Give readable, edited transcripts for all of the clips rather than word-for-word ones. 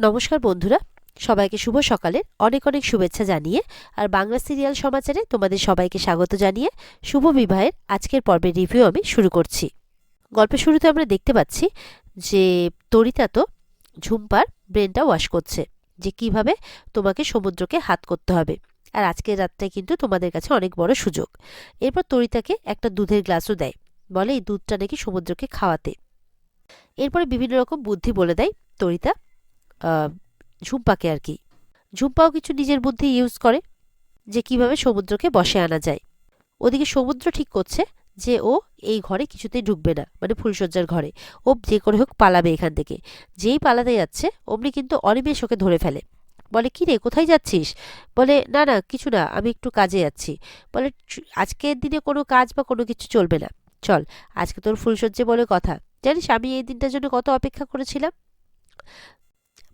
নমস্কার বন্ধুরা, সবাইকে শুভ সকালের অনেক অনেক শুভেচ্ছা জানিয়ে আর বাংলা সিরিয়াল সমাচারে তোমাদের সবাইকে স্বাগত জানিয়ে শুভ বিবাহের আজকের পর্বের রিভিউ আমি শুরু করছি। গল্পের শুরুতে আমরা দেখতে পাচ্ছি যে তরিতা তো ঝুম্পার ব্রেনটা ওয়াশ করছে যে কিভাবে তোমাকে সমুদ্রকে হাত করতে হবে, আর আজকের রাতটাই কিন্তু তোমাদের কাছে অনেক বড় সুযোগ। এরপর তরিতাকে একটা দুধের গ্লাসও দেয়, বলে এই দুধটা নাকি সমুদ্রকে খাওয়াতে। এরপরে বিভিন্ন রকম বুদ্ধি বলে দেয় তরিতা ঝুম্পাকে আর কি। ঝুম্পাও কিছু নিজের বুদ্ধি ইউজ করে যে কিভাবে সমুদ্রকে বশে আনা যায়। ওদিকে সমুদ্র ঠিক করছে যে ও এই ঘরে কিছুতেই ঢুকবে না, মানে ফুলশয্যার ঘরে। ও যে করে হোক পালাবে এখান থেকে। যেই পালাতে যাচ্ছে অমনি কিন্তু অনিমেষ ওকে ধরে ফেলে, বলে কি রে কোথায় যাচ্ছিস? বলে না না কিছু না, আমি একটু কাজে যাচ্ছি। বলে আজকের দিনে কোনো কাজ বা কোনো কিছু চলবে না, চল আজকে তোর ফুলশয্যা বলে কথা। জানিস আমি এই দিনটার জন্য কত অপেক্ষা করেছিলাম।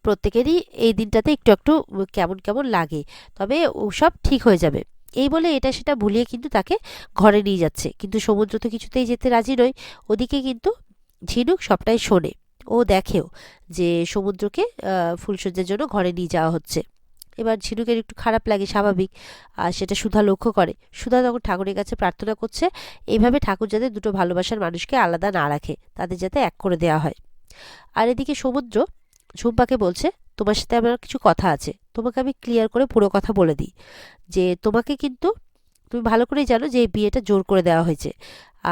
প্রত্যেকেরই এই দিনটাতে একটু একটু কেমন কেমন লাগে, তবে ওসব ঠিক হয়ে যাবে। এই বলে এটা সেটা ভুলিয়ে কিন্তু তাকে ঘরে নিয়ে যাচ্ছে, কিন্তু সমুদ্র তো কিছুতেই যেতে রাজি নয়। ওদিকে কিন্তু ঝিনুক সবটাই শোনে, ও দেখেও যে সমুদ্রকে ফুলশয্যার জন্য ঘরে নিয়ে যাওয়া হচ্ছে। এবার ঝিনুকের একটু খারাপ লাগে, স্বাভাবিক। আর সেটা সুধা লক্ষ্য করে। সুধা তখন ঠাকুরের কাছে প্রার্থনা করছে এইভাবে ঠাকুর যাতে দুটো ভালোবাসার মানুষকে আলাদা না রাখে, তাদের যাতে এক করে দেওয়া হয়। আর এদিকে সমুদ্র ঝুম্পাকে বলছে তোমার সাথে আমার কিছু কথা আছে, তোমাকে আমি ক্লিয়ার করে পুরো কথা বলে দিই যে তোমাকে কিন্তু তুমি ভালো করেই জানো যে এই বিয়েটা জোর করে দেওয়া হয়েছে।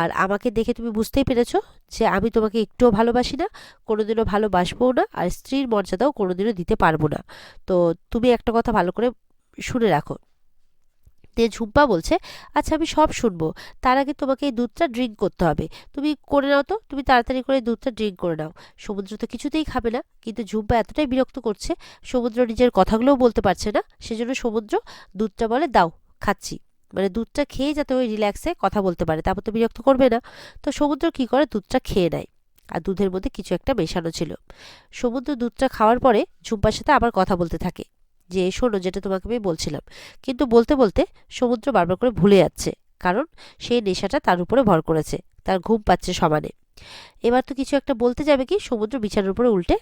আর আমাকে দেখে তুমি বুঝতেই পেরেছো যে আমি তোমাকে একটুও ভালোবাসি না, কোনোদিনও ভালোবাসবও না, আর স্ত্রীর মর্যাদাও কোনোদিনও দিতে পারবো না। তো তুমি একটা কথা ভালো করে শুনে রাখো। দিয়ে ঝুম্পা বলছে আচ্ছা আমি সব শুনবো, তার আগে তোমাকে এই দুধটা ড্রিঙ্ক করতে হবে। তুমি করে নাও তো, তুমি তাড়াতাড়ি করে দুধটা ড্রিঙ্ক করে নাও। সমুদ্র তো কিছুতেই খাবে না, কিন্তু ঝুম্পা এতটাই বিরক্ত করছে, সমুদ্র নিজের কথাগুলোও বলতে পারছে না। সেজন্য সমুদ্র দুধটা বলে দাও খাচ্ছি, মানে দুধটা খেয়ে যাতে ওই রিল্যাক্সে কথা বলতে পারে, তারপর তো বিরক্ত করবে না। তো সমুদ্র কি করে দুধটা খেয়ে নেয়, আর দুধের মধ্যে কিছু একটা মেশানো ছিল। সমুদ্র দুধটা খাওয়ার পরে ঝুম্পার সাথে আবার কথা বলতে থাকে যে শোনো যেটা তোমাকে আমি বলছিলাম, কিন্তু বলতে বলতে সমুদ্র বারবার করে ভুলে যাচ্ছে, কারণ সেই নেশাটা তার উপরে ভর করেছে, তার ঘুম পাচ্ছে সমানে। এবার তো কিছু একটা বলতে যাবে কি সমুদ্র বিছানার উপরে উল্টে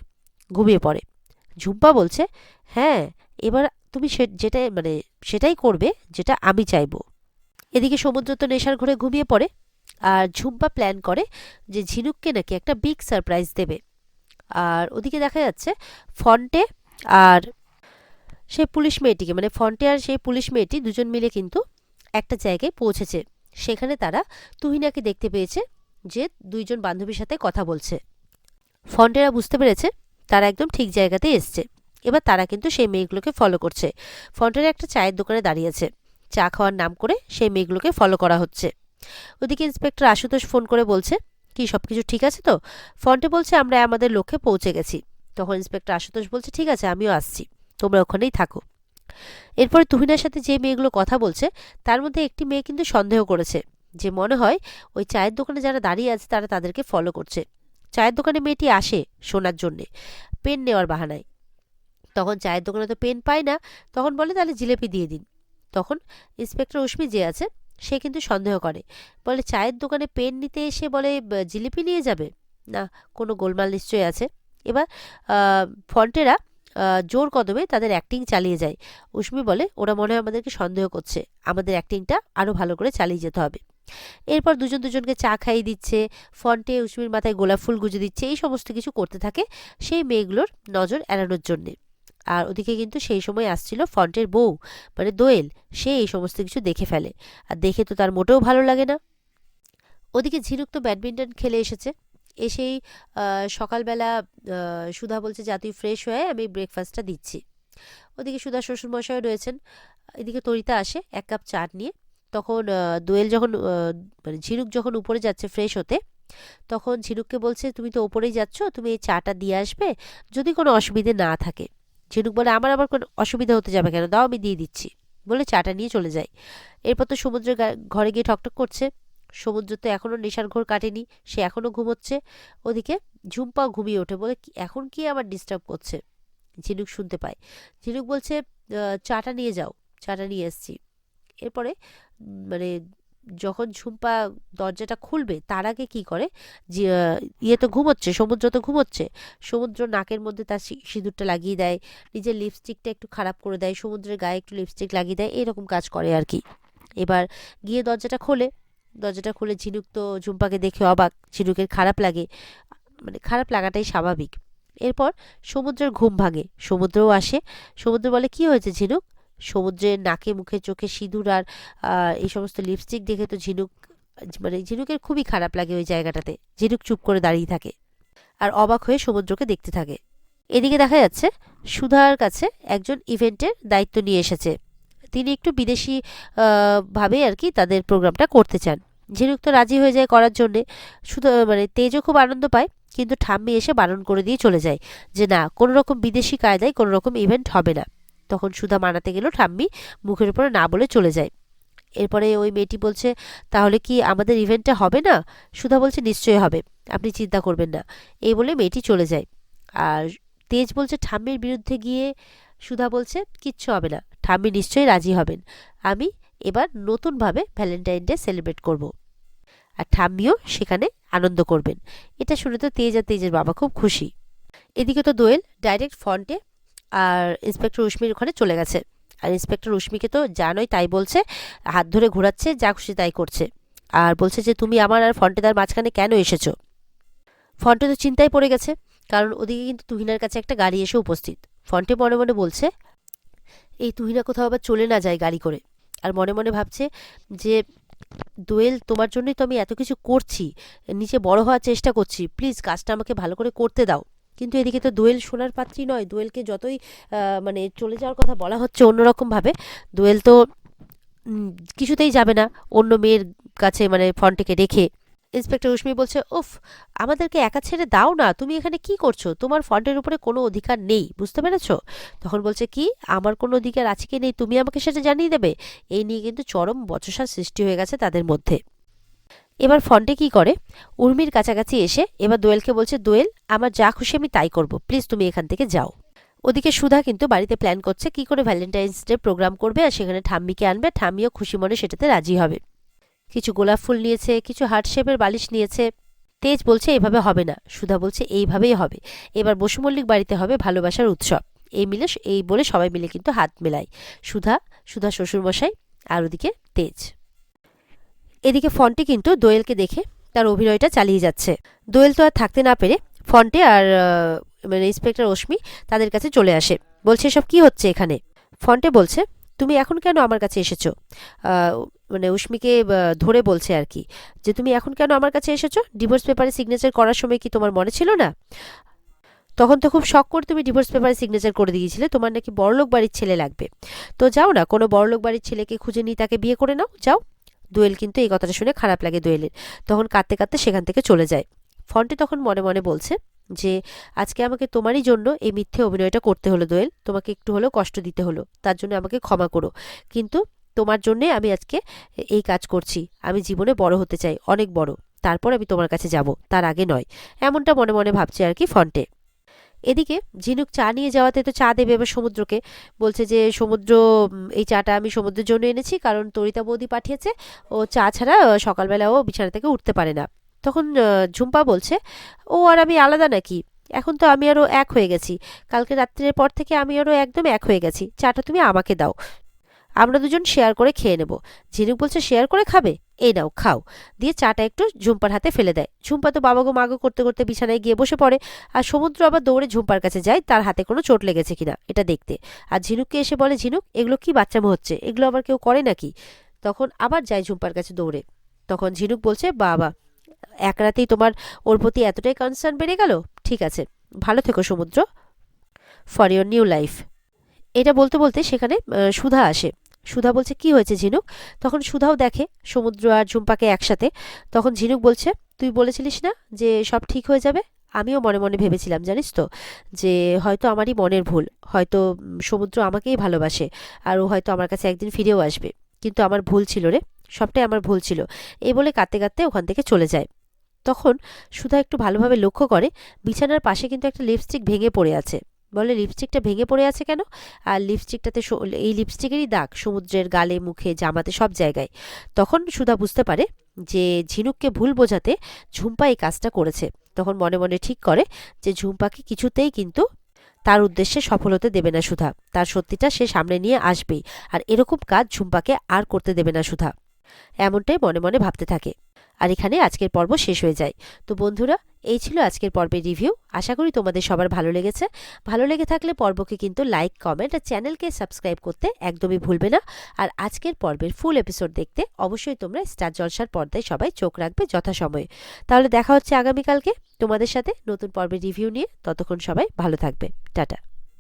ঘুমিয়ে পড়ে। ঝুম্পা বলছে হ্যাঁ, এবার তুমি যেটা মানে সেটাই করবে যেটা আমি চাইবো। এদিকে সমুদ্র তো নেশার ঘরে ঘুমিয়ে পড়ে, আর ঝুম্পা প্ল্যান করে যে ঝিনুককে নাকি একটা বিগ সারপ্রাইজ দেবে। আর ওদিকে দেখা যাচ্ছে ফন্টে আর সেই পুলিশ মেয়েটিকে, মানে ফন্টে আর সেই পুলিশ মেয়েটি দুজন মিলে কিন্তু একটা জায়গায় পৌঁছেছে। সেখানে তারা তুহিনাকে দেখতে পেয়েছে যে দুইজন বান্ধবীর সাথে কথা বলছে। ফন্টেরা বুঝতে পেরেছে তারা একদম ঠিক জায়গাতেই এসছে। এবার তারা কিন্তু সেই মেয়েগুলোকে ফলো করছে। ফন্টেরা একটা চায়ের দোকানে দাঁড়িয়েছে, চা খাওয়ার নাম করে সেই মেয়েগুলোকে ফলো করা হচ্ছে। ওদিকে ইন্সপেক্টর আশুতোষ ফোন করে বলছে কি সবকিছু ঠিক আছে তো? ফন্টে বলছে আমরা আমাদের লক্ষ্যে পৌঁছে গেছি। তখন ইন্সপেক্টর আশুতোষ বলছে ঠিক আছে আমিও আসছি, তোমরা ওখানেই থাকো। এরপরে তুহিনার সাথে যে মেয়েগুলো কথা বলছে তার মধ্যে একটি মেয়ে কিন্তু সন্দেহ করেছে যে মনে হয় ওই চায়ের দোকানে যারা দাঁড়িয়ে আছে তারা তাদেরকে ফলো করছে। চায়ের দোকানে মেয়েটি আসে শোনার জন্যে, পেন নেওয়ার বাহানায়। তখন চায়ের দোকানে তো পেন পায় না, তখন বলে তাহলে জিলেপি দিয়ে দিন। তখন ইন্সপেক্টর উষ্মি যে আছে সে কিন্তু সন্দেহ করে, বলে চায়ের দোকানে পেন নিতে এসে বলে জিলিপি নিয়ে যাবে, না কোনো গোলমাল নিশ্চয়ই আছে। এবার ফন্টেরা জোর কদমে তাদের অ্যাক্টিং চালিয়ে যায়। উষ্মি বলে ওরা মনে হয় আমাদেরকে সন্দেহ করছে, আমাদের অ্যাক্টিংটা আরও ভালো করে চালিয়ে যেতে হবে। এরপর দুজন দুজনকে চা খাইয়ে দিচ্ছে, ফন্টে উষ্মির মাথায় গোলাপ ফুল গুজে দিচ্ছে, এই সমস্ত কিছু করতে থাকে সেই মেয়েগুলোর নজর এড়ানোর জন্যে। আর ওদিকে কিন্তু সেই সময় আসছিল ফন্টের বউ, মানে দোয়েল। সে এই সমস্ত কিছু দেখে ফেলে, আর দেখে তো তার মোটেও ভালো লাগে না। ওদিকে ঝিনুক তো ব্যাডমিন্টন খেলে এসেছে। এসেই সকালবেলা সুধা বলছে যা তুই ফ্রেশ হয়ে আমি ব্রেকফাস্টটা দিচ্ছি। ওদিকে সুধা শ্বশুরমশাই রয়েছেন। এদিকে তরিতা আসে এক কাপ চা নিয়ে। তখন দোয়েল যখন মানে ঝিনুক যখন উপরে যাচ্ছে ফ্রেশ হতে, তখন ঝিনুককে বলছে তুমি তো ওপরেই যাচ্ছ, তুমি এই চাটা দিয়ে আসবে যদি কোনো অসুবিধে না থাকে। ঝিনুক বলে আমার আবার কোনো অসুবিধা হতে যাবে কেন, দাও আমি দিয়ে দিচ্ছি, বলে চাটা নিয়ে চলে যায়। এরপর তো সমুদ্রের ঘরে গিয়ে ঠকঠক করছে। সমুদ্র তো এখনও নেশার ঘোর কাটেনি, সে এখনও ঘুমোচ্ছে। ওদিকে ঝুম্পাও ঘুমিয়ে ওঠে, বলে এখন কি আবার ডিস্টার্ব করছে। ঝিনুক শুনতে পায়। ঝিনুক বলছে চাটা নিয়ে যাও, চাটা নিয়ে এসছি। এরপরে মানে যখন ঝুম্পা দরজাটা খুলবে তার আগে কি করে, যে ইয়ে তো ঘুমোচ্ছে, সমুদ্র তো ঘুমোচ্ছে, সমুদ্র নাকের মধ্যে তার সিঁদুরটা লাগিয়ে দেয়, নিজের লিপস্টিকটা একটু খারাপ করে দেয়, সমুদ্রের গায়ে একটু লিপস্টিক লাগিয়ে দেয়, এরকম কাজ করে আর কি। এবার গিয়ে দরজাটা খুলে ঝিনুক তো ঝুম্পাকে দেখে অবাক, ঝিনুকের খারাপ লাগে, মানে খারাপ লাগাটাই স্বাভাবিক। এরপর সমুদ্রের ঘুম ভাঙে, সমুদ্রও আসে। সমুদ্র বলে, কি হয়েছে ঝিনুক? সমুদ্রের নাকে মুখে চোখে সিঁদুর আর এই সমস্ত লিপস্টিক দেখে তো ঝিনুক, মানে ঝিনুকের খুবই খারাপ লাগে ওই জায়গাটাতে। ঝিনুক চুপ করে দাঁড়িয়ে থাকে আর অবাক হয়ে সমুদ্রকে দেখতে থাকে। এদিকে দেখা যাচ্ছে সুধার কাছে একজন ইভেন্টের দায়িত্ব নিয়ে এসেছে। তিনি একটু বিদেশি ভাবে আর কি তাদের প্রোগ্রামটা করতে চান। ঝিনুক তো রাজি হয়ে যায় করার জন্যে। শুধু মানে তেজও খুব আনন্দ পায়, কিন্তু ঠাম্মি এসে বারণ করে দিয়ে চলে যায় যে না, কোনো রকম বিদেশি কায়দায় কোনো রকম ইভেন্ট হবে না। তখন সুধা মানাতে গেলেও ঠাম্মি মুখের উপরে না বলে চলে যায়। এরপরে ওই মেয়েটি বলছে, তাহলে কি আমাদের ইভেন্টটা হবে না? সুধা বলছে, নিশ্চয়ই হবে, আপনি চিন্তা করবেন না। এই বলে মেয়েটি চলে যায়। আর তেজ বলছে ঠাম্মির বিরুদ্ধে গিয়ে, সুধা বলছে কিচ্ছু হবে না, ঠাম্মি নিশ্চয়ই রাজি হবেন, আমি এবার নতুনভাবে ভ্যালেন্টাইন ডে সেলিব্রেট করব, আর ঠাম্মিও সেখানে আনন্দ করবেন। এটা শুনে তো তেজ আর তেজের বাবা খুব খুশি। এদিকে তো দোয়েল ডাইরেক্ট ফ্রন্টে আর ইন্সপেক্টর রশ্মির ওখানে চলে গেছে। আর ইন্সপেক্টর রশ্মিকে তো জানোই, তাই বলছে, হাত ধরে ঘোরাচ্ছে, যা খুশি তাই করছে। আর বলছে যে তুমি আমার আর ফন্টেদার মাঝখানে কেন এসেছো? ফন্টে তো চিন্তায় পড়ে গেছে, কারণ ওদিকে কিন্তু তুহিনার কাছে একটা গাড়ি এসে উপস্থিত। ফন্টে মনে মনে বলছে, এই তুহিনা কোথাও আবার চলে না যায় গাড়ি করে। আর মনে মনে ভাবছে যে দোয়েল, তোমার জন্যই তো আমি এত কিছু করছি, নিচে বড় হওয়ার চেষ্টা করছি, প্লিজ কাজটা আমাকে ভালো করে করতে দাও। কিন্তু এদিকে তো দোয়েল সোনার পাত্রী নয়। দোয়েলকে যতই মানে চলে যাওয়ার কথা বলা হচ্ছে অন্যরকমভাবে, দোয়েল তো কিছুতেই যাবে না অন্য মেয়ের কাছে, মানে ফন্টেকে রেখে। ইন্সপেক্টর রশ্মি বলছে, উফ, আমাদেরকে একা ছেড়ে দাও না, তুমি এখানে কি করছো? তোমার ফন্টের উপরে কোনো অধিকার নেই, বুঝতে পেরেছো? তখন বলছে, কি আমার কোনো অধিকার আছে কি নেই তুমি আমাকে সেটা জানিয়ে দেবে? এই নিয়ে কিন্তু চরম বচসার সৃষ্টি হয়ে গেছে তাদের মধ্যে। এবার ফন্টে কি করে, উর্মির কাছাকাছি এসে এবার দোয়েলকে বলছে, দোয়েল, আমার যা খুশি আমি তাই করব, প্লিজ তুমি এখান থেকে যাও। ওদিকে সুধা কিন্তু বাড়িতে প্ল্যান করছে কি করে ভ্যালেন্টাইন্স ডে প্রোগ্রাম করবে, আর সেখানে ঠাম্মিকে আনবে, ঠাম্মিও খুশি মনে সেটাতে রাজি হবে। কিছু গোলাপ ফুল নিয়েছে, কিছু হার্ট শেপের বালিশ নিয়েছে। তেজ বলছে এভাবে হবে না, সুধা বলছে এইভাবেই হবে, এবার বসু মল্লিক বাড়িতে হবে ভালোবাসার উৎসব। এই বলে সবাই মিলে কিন্তু হাত মেলায়, সুধা শ্বশুরমশাই আর ওদিকে তেজ। এদিকে ফন্টে কিন্তু দোয়েলকে দেখে তার অভিনয়টা চালিয়ে যাচ্ছে। দোয়েল তো আর থাকতে না পেরে ফন্টে আর মানে ইন্সপেক্টর রশ্মি তাদের কাছে চলে আসে। বলছে, এসব কি হচ্ছে এখানে? ফন্টে বলছে, তুমি এখন কেন আমার কাছে এসেছো? মানে উষ্মিকে ধরে বলছে আর কি, যে তুমি এখন কেন আমার কাছে এসেছো? ডিভোর্স পেপারে সিগনেচার করার সময় কি তোমার মনে ছিল না? তখন তো খুব শখ করে তুমি ডিভোর্স পেপারে সিগনেচার করে দিয়েছিলে, তোমার নাকি বড়লোক বাড়ির ছেলে লাগবে। তো যাও না, কোনো বড়লোক বাড়ির ছেলেকে খুঁজে নিয়ে তাকে বিয়ে করে নাও, যাও। দোয়েল কিন্তু এই কথাটা শুনে খারাপ লাগে দোয়েলের, তখন কাঁদতে কাঁদতে সেখান থেকে চলে যায়। ফন্টে তখন মনে মনে বলছে যে আজকে আমাকে তোমারই জন্য এই মিথ্যে অভিনয়টা করতে হলো দোয়েল, তোমাকে একটু হলেও কষ্ট দিতে হলো, তার জন্য আমাকে ক্ষমা করো। কিন্তু তোমার জন্যে আমি আজকে এই কাজ করছি, আমি জীবনে বড় হতে চাই, অনেক বড়, তারপর আমি তোমার কাছে যাব, তার আগে নয়। এমনটা মনে মনে ভাবছে আর কি ফন্টে। এদিকে ঝিনুক চা নিয়ে যাওয়াতে তো চা দেবে এবার সমুদ্রকে। বলছে যে সমুদ্র, এই চাটা আমি সমুদ্রের জন্য এনেছি, কারণ তরিতা বৌদি পাঠিয়েছে, ও চা ছাড়া সকালবেলা ও বিছানা থেকে উঠতে পারে না। তখন ঝুম্পা বলছে, ও আর আমি আলাদা নাকি? এখন তো আমি আরও এক হয়ে গেছি, কালকে রাত্রের পর থেকে আমি আরও একদম এক হয়ে গেছি, চাটা তুমি আমাকে দাও, আমরা দুজন শেয়ার করে খেয়ে নেব। ঝিনুক বলছে, শেয়ার করে খাবে? এই নাও খাও, দিয়ে চাটা একটু ঝুম্পার হাতে ফেলে দেয়। ঝুম্পা তো বাবাগো মাগো করতে করতে বিছানায় গিয়ে বসে পড়ে। আর সমুদ্র আবার দৌড়ে ঝুম্পার কাছে যায় তার হাতে কোনো চোট লেগেছে কিনা এটা দেখতে। আর ঝিনুককে এসে বলে, ঝিনুক, এগুলো কি বাচ্চামো হচ্ছে, এগুলো আবার কেউ করে নাকি? তখন আবার যায় ঝুম্পার কাছে দৌড়ে। তখন ঝিনুক বলছে, বাবা, এক রাতেই তোমার ওর প্রতি এতটাই কনসার্ন বেড়ে গেল, ঠিক আছে, ভালো থেকো সমুদ্র, ফর ইওর নিউ লাইফ। এটা বলতে বলতে সেখানে সুধা আসে। সুধা বলছে, কি হয়েছে ঝিনুক? তখন সুধাও দেখে সমুদ্র আর ঝুম্পাকে একসাথে। তখন ঝিনুক বলছে, তুই বলেছিলিস না যে সব ঠিক হয়ে যাবে? আমিও মনে মনে ভেবেছিলাম, জানিস তো, যে হয়তো আমারই মনের ভুল, হয়তো সমুদ্র আমাকেই ভালোবাসে, আর ও হয়তো আমার কাছে একদিন ফিরেও আসবে, কিন্তু আমার ভুল ছিল রে, সবটাই আমার ভুল ছিল। এই বলে কাঁদতে কাঁদতে ওখান থেকে চলে যায়। তখন সুধা একটু ভালোভাবে লক্ষ্য করে বিছানার পাশে কিন্তু একটা লিপস্টিক ভেঙে পড়ে আছে। বলে লিপস্টিকটা ভেঙে পড়ে আছে কেন? আর লিপস্টিকটাতে এই লিপস্টিকেরই দাগ সমুদ্রের গালে, মুখে, জামাতে, সব জায়গায়। তখন সুধা বুঝতে পারে যে ঝিনুককে ভুল বোঝাতে ঝুম্পা এই কাজটা করেছে। তখন মনে মনে ঠিক করে যে ঝুম্পাকে কিছুতেই কিন্তু তার উদ্দেশ্যে সফল হতে দেবে না সুধা। তার সত্যিটা সে সামনে নিয়ে আসবেই, আর এরকম কাজ ঝুম্পাকে আর করতে দেবে না সুধা। এমনটাই মনে মনে ভাবতে থাকে। আর এখানে আজকের পর্ব শেষ হয়ে যায়। তো বন্ধুরা, এই ছিল আজকের পর্বের রিভিউ। আশা করি তোমাদের সবার ভালো লেগেছে। ভালো লেগে থাকলে পর্বকে কিন্তু লাইক, কমেন্ট আর চ্যানেলকে সাবস্ক্রাইব করতে একদমই ভুলবে না। আর আজকের পর্বের ফুল এপিসোড দেখতে অবশ্যই তোমরা স্টার জলসার পর্দায় সবাই চোখ রাখবে যথাসময়ে। তাহলে দেখা হচ্ছে আগামীকালকে তোমাদের সাথে নতুন পর্বের রিভিউ নিয়ে। ততক্ষণ সবাই ভালো থাকবে। টাটা।